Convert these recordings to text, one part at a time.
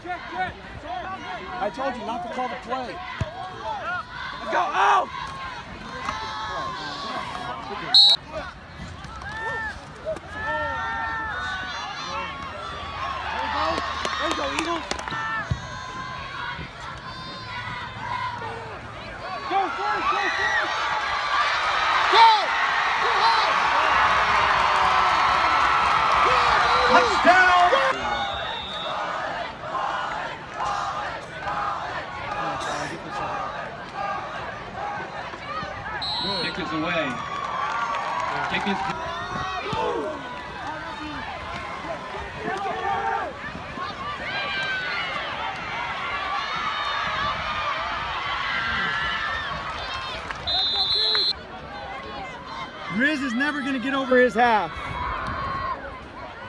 I told you not to call the play. Let's go, out! There you go, Eagles. Go first, go first! Go! Touchdown! Kick is away. Kick is. Grizz is never going to get over his half.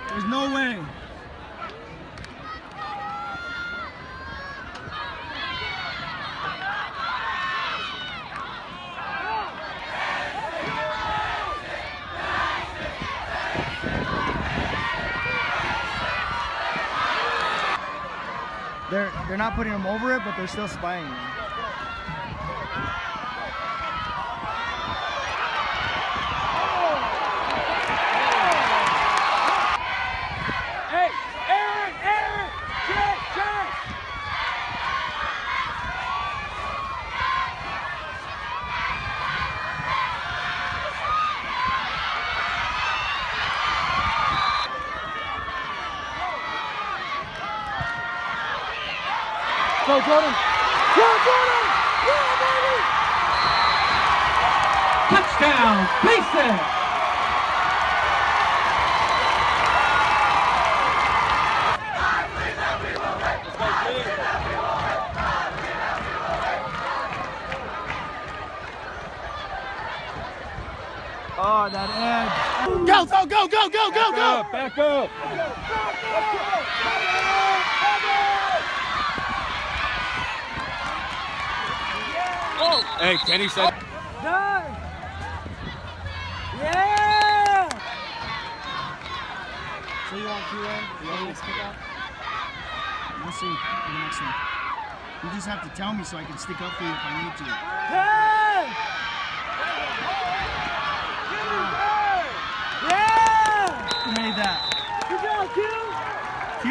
There's no way. They're not putting him over it, but they're still spying him. Go, Jordan! Go, Jordan! Go, baby! Touchdown, Pacers! Oh, that edge. Go, go, go, go, go, go, go! Back up! Hey, Kenny said. Done! Yeah! So you want QA? You want me to stick up? We'll see in the next one. You just have to tell me so I can stick up for you if I need to. Hey! Yeah! Who made that? Good job, Q! Q?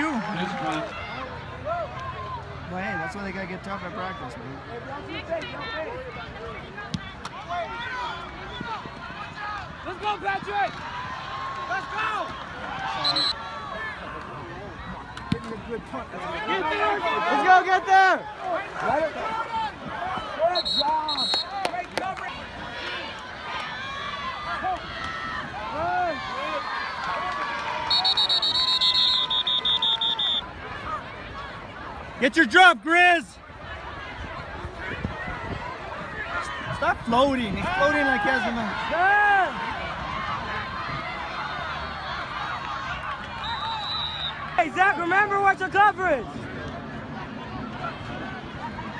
Well, hey, that's why they gotta get tough at practice, man. Let's go, Patrick! Let's go! Getting a good punt. Get there! Let's go, get there! Good job! Great coverage! Get your drop, Grizz! Stop floating. He's floating like he has enough. Hey, Zach, remember what's your coverage?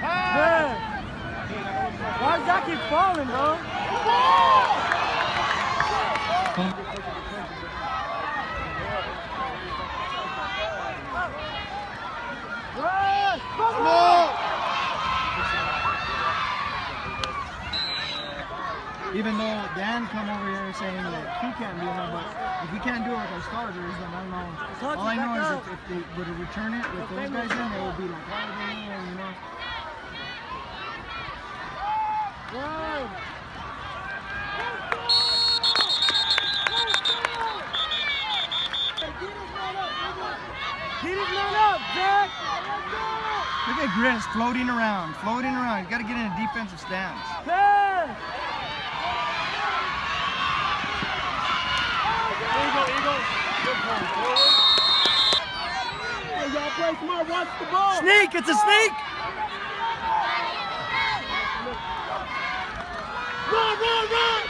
Hey. Why does Zach keep falling, bro? Even though Dan come over here saying that he can't do it, but if we can't do it with our starters, then I don't know. All I know is if they were to return it with those guys in, they would be like, oh, you know. Good. Get his man up, Jack! Look at Grizz floating around, floating around. You gotta get in a defensive stance. Hey! There you go, Eagles. Good ball. Hey, y'all play smart. Watch the ball. Sneak! It's a sneak! Run, run, run!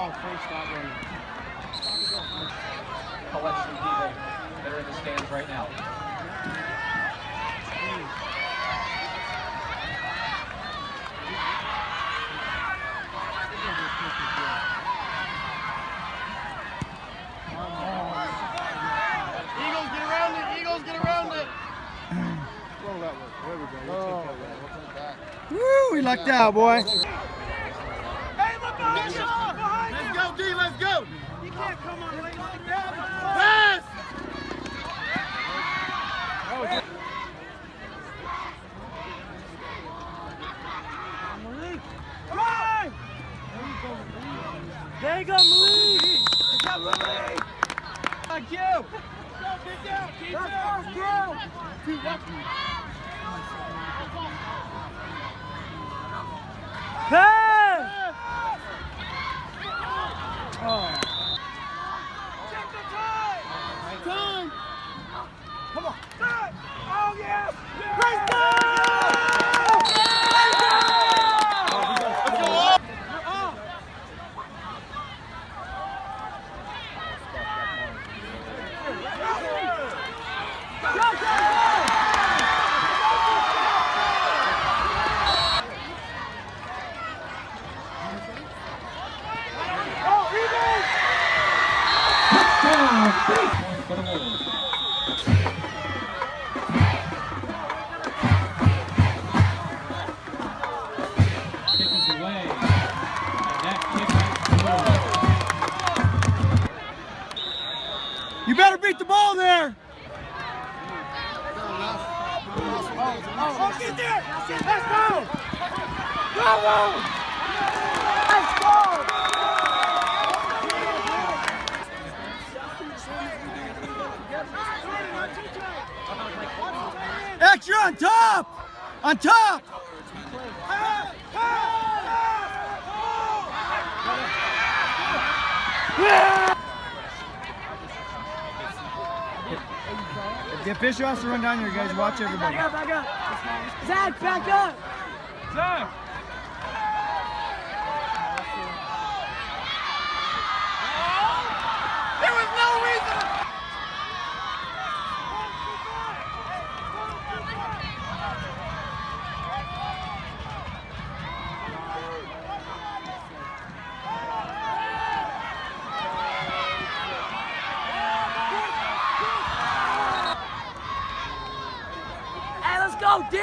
Oh, Frank, stop running. Collection of people that are in the stands right now. Eagles, get around it! Eagles, get around it! Roll that way. There we go. We'll take that way. We'll take that. Woo, we lucked out, boy. Hey, look behind you! Let's go, D, let's go! You can't come on right now. Pass! Come on! There you go, Malik! Good job, Malik! Thank you! Let's go! Pass! Oh. Check the time! Time! Come on! Time! Oh, yes! Let's go! Let's go! For the Wolves. Kick is away. And that kick is good. You better beat the ball there. Oh, get there! Let's go! Go! Let's go! Extra on top! On top! If the official has to run down here, guys, watch everybody. Back up! Zach, back up! Zach! There was no reason! Hey, let's go, D!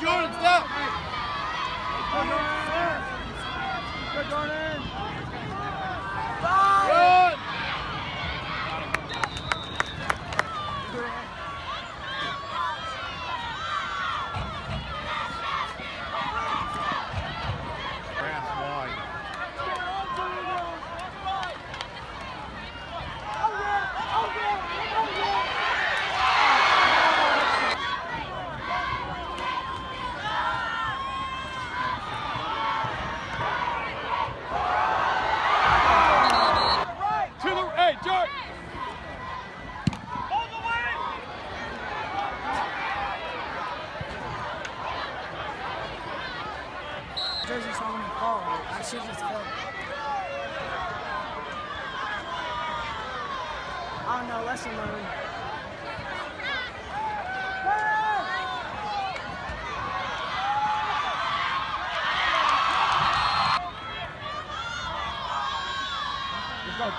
Jordan, stop! Good, Jordan! Good! Jersey, so when you fall, I should just feel. I don't know, lesson learned. Let's go, Q.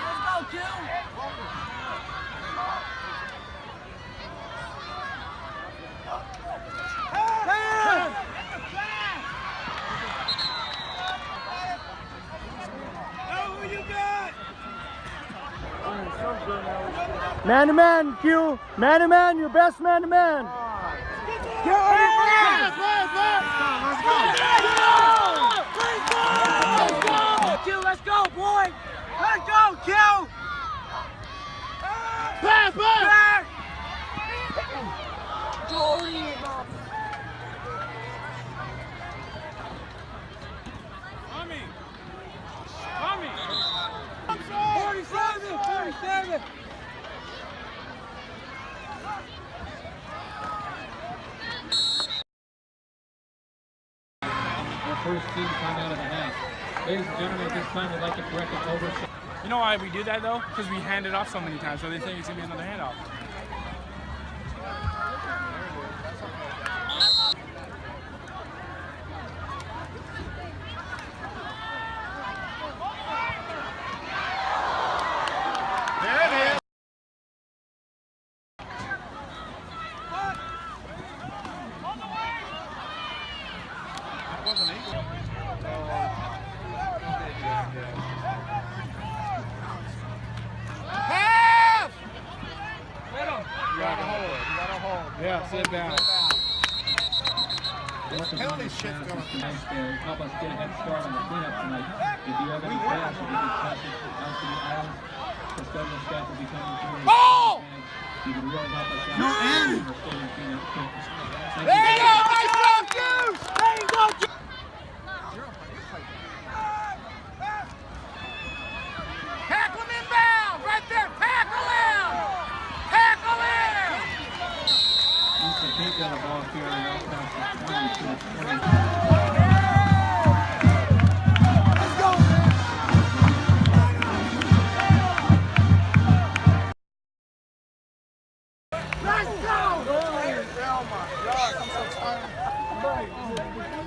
Let's go, Q! Man to man, Q. Man to man, your best man to man. Pass, pass, pass. Q, let's go, boy. Let's go, Q. Pass, pass. Tommy. 47. Our first team time out of the half. Ladies and gentlemen, at this time, we'd like to correct an oversight. You know why we do that though? Because we hand it off so many times, so they think it's gonna be another handoff. There it is. That wasn't equal. Half! You gotta hold. Yeah, sit down. Penalty shit's going to help us get a head start on the cleanup tonight. If you have any plans to get these touches out to the islands, custodial staff will be coming through. Ball! You can really help us out. No end. Our stadium cleanup. Thank There you. you go! Nice job, Goose! There you go! Tackle him inbound! Right there! Tackle him! Tackle him! East of Cape got a ball carrying out past the 20 to the 20. Let's go! Oh my God, I'm so tired.